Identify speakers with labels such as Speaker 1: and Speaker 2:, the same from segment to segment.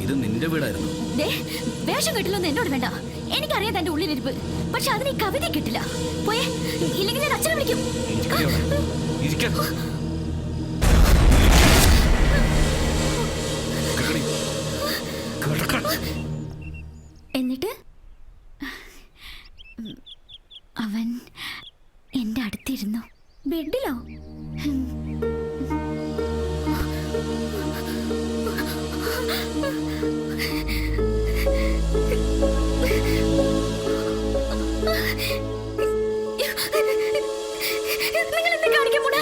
Speaker 1: ഇത് നിന്റെ വീടായിരുന്നു.
Speaker 2: വേഷം കിട്ടില്ലെന്ന് എന്നോട് വേണ്ട. എനിക്കറിയാം തന്റെ ഉള്ളിലിരിപ്പ്. പക്ഷെ അതിന് ഈ കവിത കിട്ടില്ല. പോയേ, ഇല്ലെങ്കിൽ ഞാൻ അച്ഛനെ വിളിക്കും. എന്നിട്ട് അവൻ എന്റെ അടുത്തിരുന്നു. ബെഡിലോ? നിങ്ങളെന്താ കാണിക്കാൻ പോണെ?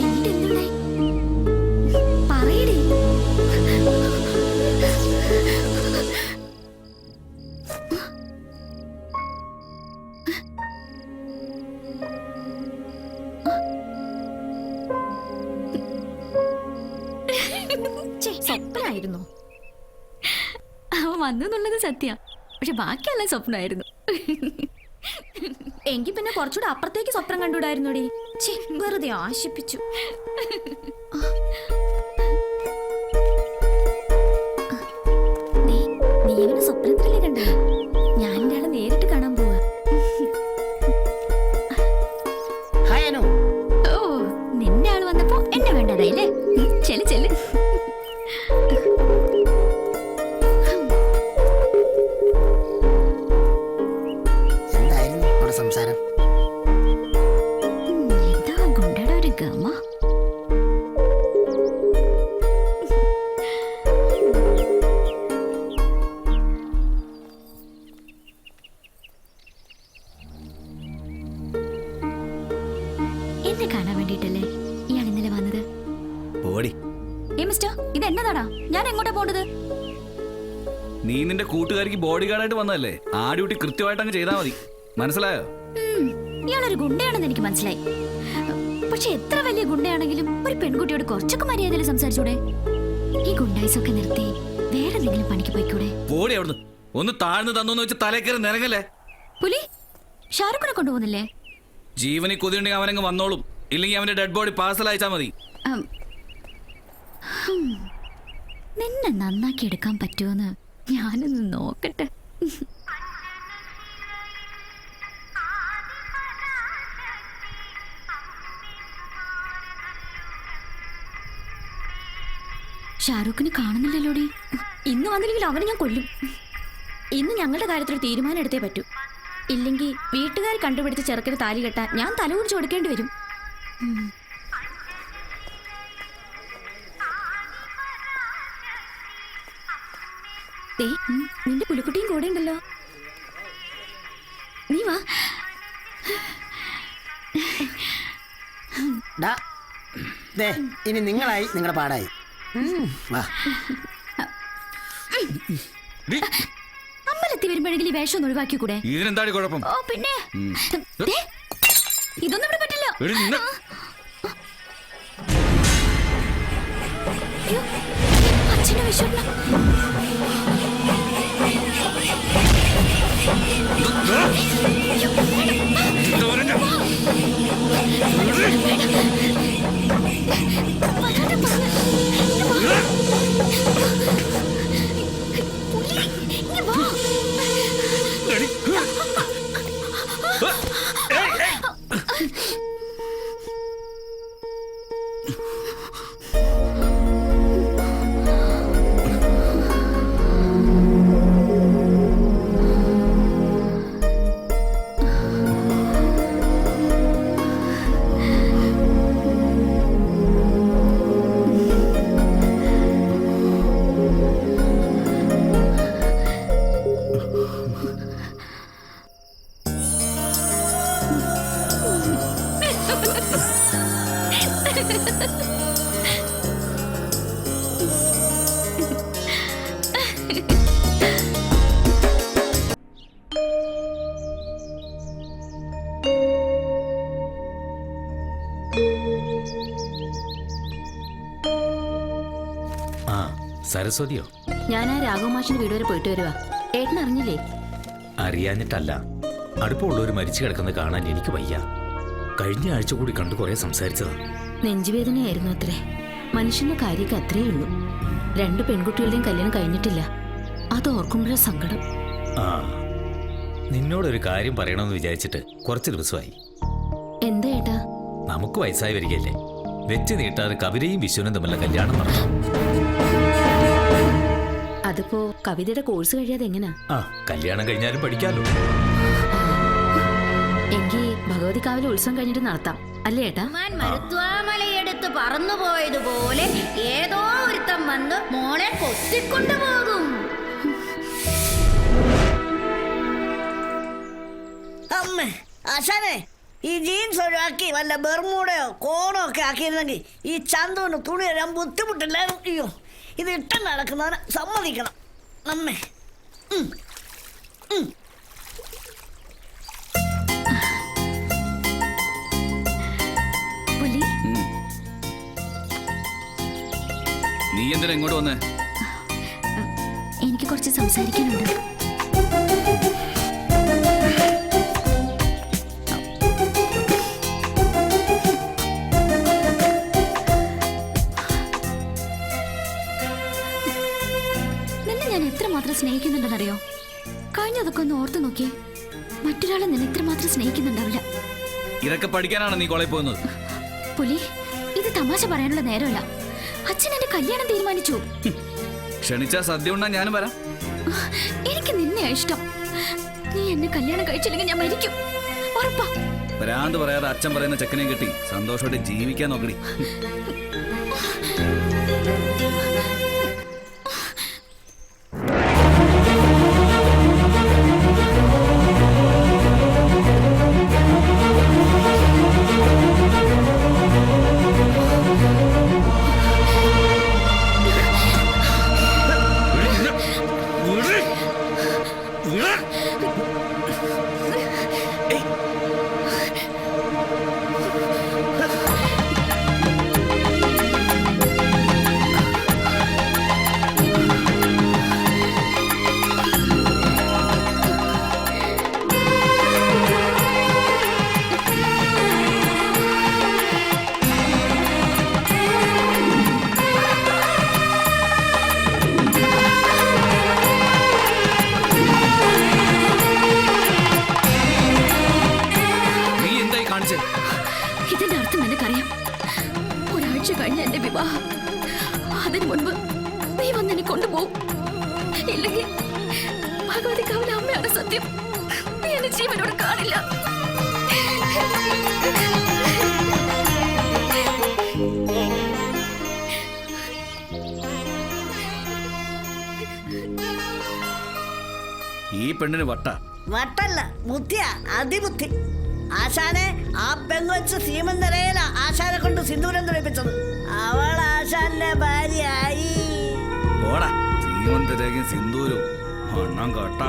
Speaker 2: എന്തുണ്ടായി? പറയടേ. സ്വപ്നായിരുന്നു. അവൻ വന്നു എന്നുള്ളത് സത്യം. പക്ഷെ ബാക്കിയെല്ലാം സ്വപ്നമായിരുന്നു. എങ്കിൽ പിന്നെ കുറച്ചുകൂടെ അപ്പുറത്തേക്ക് സ്വപ്നം കണ്ടുകൂടായിരുന്നോടി. വെറുതെ ആശിപ്പിച്ചു. നീ ഇവനെ സ്വപ്നത്തിലല്ലേ കണ്ടേ? ഞാൻ ഇയാളെ നേരിട്ട് കാണാൻ പോവാ. ഓ, നിന്റെ ആള് വന്നപ്പോ എന്നെ വേണ്ടതായില്ലേ? ചെല് ചെല്. എന്നെ കാണാൻ വേണ്ടിട്ടല്ലേ ഇയാൾ ഇന്നലെ വന്നത്? മിസ്റ്റർ, ഇത് എന്നതാടാ? ഞാൻ എങ്ങോട്ടാ പോണ്ടത്?
Speaker 1: നീ നിന്റെ കൂട്ടുകാരിക്ക് ബോഡി ഗാർഡായിട്ട് വന്നതല്ലേ? ആ ഡ്യൂട്ടി കൃത്യമായിട്ട് അങ്ങ് ചെയ്താൽ മതി. മനസ്സിലായോ?
Speaker 2: ഇയാളൊരു ഗുണ്ടയാണെന്ന് എനിക്ക് മനസ്സിലായി. പക്ഷെ എത്ര വലിയ ഗുണ്ടയാണെങ്കിലും ഒരു പെൺകുട്ടിയോട് കുറച്ചൊക്കെ മര്യാദയിൽ സംസാരിച്ചൂടെ? ഈ ഗുണ്ടായിസൊക്കെ നിർത്തി വേറെ എന്തെങ്കിലും പണിക്ക് പോയിക്കൂടെ?
Speaker 1: ബോഡി അവിടുന്ന് ഒന്ന് താഴ്ന്നു തന്നു വെച്ച് തലേക്കറി നിരങ്ങല്ലേ?
Speaker 2: പുലി ഷാറുഖിനെ കൊണ്ടുപോകുന്നില്ലേ?
Speaker 1: ജീവനി കൊതിയുണ്ടെങ്കിൽ അവനങ്ങ് വന്നോളും. ഇല്ലെങ്കിൽ അവന്റെ ഡെഡ് ബോഡി പാർസൽ അയച്ചാൽ മതി.
Speaker 2: നിന്നെ നന്നാക്കി എടുക്കാൻ പറ്റുമെന്ന് ഞാനൊന്ന് നോക്കട്ടെ. ഷാറൂഖിനെ കാണുന്നില്ലല്ലോടി. ഇന്ന് വന്നില്ലെങ്കിൽ അവനെ ഞാൻ കൊല്ലും. ഇന്ന് ഞങ്ങളുടെ കാര്യത്തിൽ തീരുമാനം എടുത്തേ പറ്റൂ. ഇല്ലെങ്കിൽ വീട്ടുകാർ കണ്ടുപിടിച്ച് ചെറുക്കിന് താലി കെട്ടാൻ ഞാൻ തല കുടിച്ച് കൊടുക്കേണ്ടി വരും. നിന്റെ പുലിക്കുട്ടിയും കൂടെ ഉണ്ടല്ലോ. നീ വാ.
Speaker 3: ഇനി നിങ്ങളായി, നിങ്ങളുടെ പാടായി.
Speaker 2: അമ്പലത്തിൽ വരുമ്പോഴെങ്കിലും ഈ വേഷം ഒന്ന് ഒഴിവാക്കി കൂടെ?
Speaker 1: ഇതിനെന്താണ് കുഴപ്പം?
Speaker 2: ഓ പിന്നെ ഇതൊന്നും ഇവിടെ പറ്റില്ല. അച്ഛന്റെ വേഷം
Speaker 4: സരസ്വതിയോ?
Speaker 2: ഞാൻ ആ രാഘവമാഷിന്റെ വീട് വരെ പോയിട്ട് വരുവാ. ഏട്ടൻ അറിഞ്ഞില്ലേ?
Speaker 4: അറിയാഞ്ഞിട്ടല്ല, അടുപ്പമുള്ളവർ മരിച്ചു കിടക്കുന്നത് കാണാൻ എനിക്ക് വയ്യ. കഴിഞ്ഞ ആഴ്ച കൂടി കണ്ടു കുറെ സംസാരിച്ചതാ.
Speaker 2: നെഞ്ചുവേദനയായിരുന്നു അത്രേ. മനുഷ്യന്റെ കാര്യമൊക്കെ അത്രയേ ഉള്ളൂ. 2 പെൺകുട്ടികളുടെയും കല്യാണം കഴിഞ്ഞിട്ടില്ല. അത് ഓർക്കുമ്പോഴേ സങ്കടം.
Speaker 4: ആ നിന്നോടൊരു കാര്യം പറയണമെന്ന് വിചാരിച്ചിട്ട് കുറച്ച് ദിവസമായി.
Speaker 2: എന്താ ഏട്ടാ?
Speaker 4: നമുക്ക് വയസ്സായി വരികയല്ലേ, വെച്ച് നീട്ടാതെ കവിതയും വിശ്വനും തമ്മിലുള്ള കല്യാണം നടന്നു.
Speaker 2: അതിപ്പോ കവിതയുടെ കോഴ്സ് കഴിയാതെ എങ്ങനാ?
Speaker 4: ആ കല്യാണം കഴിഞ്ഞാലും പഠിക്കാലോ.
Speaker 2: എങ്കിൽ ഭഗവതിക്കാവിലെ ഉത്സവം കഴിഞ്ഞിട്ട് നടത്താം അല്ലേ ഏട്ടാ?
Speaker 5: മരുത്വാമലയെടുത്ത് പറന്നുപോയതുപോലെ ഏതോ ഒരുത്തം വന്ന് മോളെ കൊത്തിക്കൊണ്ടുപോകും.
Speaker 6: അമ്മേ ആശാനെ, ഈ ജീൻസ് ഒഴിവാക്കി വല്ല ബെർമൂടയോ കോണോ ഒക്കെ ആക്കിയിരുന്നെങ്കിൽ ഈ ചന്തുവിന് തുണി തരാൻ ബുദ്ധിമുട്ടില്ലായിരുന്നു. അയ്യോ, ഇത് ഇട്ടം നടക്കുന്നവനെ സമ്മതിക്കണം അമ്മേ.
Speaker 2: പുലി,
Speaker 1: നീ എന്തിനാ ഇങ്ങോട്ട് വന്നേ?
Speaker 2: എനിക്ക് കുറച്ച് സംസാരിക്കാനുണ്ട്. നിന്നെ ഞാൻ എത്രമാത്രം സ്നേഹിക്കുന്നുണ്ടെന്നറിയോ? കഴിഞ്ഞതൊക്കെ ഒന്ന് ഓർത്തു നോക്കിയേ. മറ്റൊരാളെ നിന്നെ ഇത്രമാത്രം സ്നേഹിക്കുന്നുണ്ടാവില്ല.
Speaker 1: ഇതൊക്കെ പഠിക്കാനാണ് നീ കോളേജിൽ പോകുന്നത്?
Speaker 2: പുലി, ഇത് തമാശ പറയാനുള്ള നേരമല്ല. അച്ഛൻ എന്റെ കല്യാണം തീരുമാനിച്ചു.
Speaker 1: ക്ഷണിച്ചാ സദ്യ ഉണ്ണാൻ ഞാനും വരാം.
Speaker 2: എനിക്ക് നിന്നെയാ ഇഷ്ടം. നീ എന്നെ കല്യാണം കഴിച്ചില്ലെങ്കിൽ ഞാൻ മരിക്കും, ഉറപ്പാ.
Speaker 1: ഭ്രാന്ത് പറയാതെ അച്ഛൻ പറയുന്ന ചെക്കനെ കിട്ടി സന്തോഷമായിട്ട് ജീവിക്കാൻ നോക്കടി.
Speaker 2: ഇതിന്റെ അർത്ഥം എനിക്കറിയാം. ഒരാഴ്ച കഴിഞ്ഞ എന്റെ വിവാഹം. അതിനു മുൻപ് നീ വന്ന് എന്നെ കൊണ്ടുപോകും. ഇല്ലെങ്കിൽ ഭഗവതിക്കാവിലെ അമ്മയാണ് സത്യം. നീ എന്നെ ജീവനോട് കാണില്ല.
Speaker 1: ഈ പെണ്ണിന്
Speaker 6: വട്ടല്ല, ബുദ്ധിയാ, അതിബുദ്ധി. ആശാനെ, ആ പെങ്കൊച്ച് സീമന്തരയില ആശാനെ കൊണ്ട് സിന്ദൂരം തുറപ്പിച്ചത്. അവൾ ആശാന്റെ ഭാര്യയായി.
Speaker 1: സീമന്തരേഖയും സിന്ദൂരും എണ്ണം കേട്ട.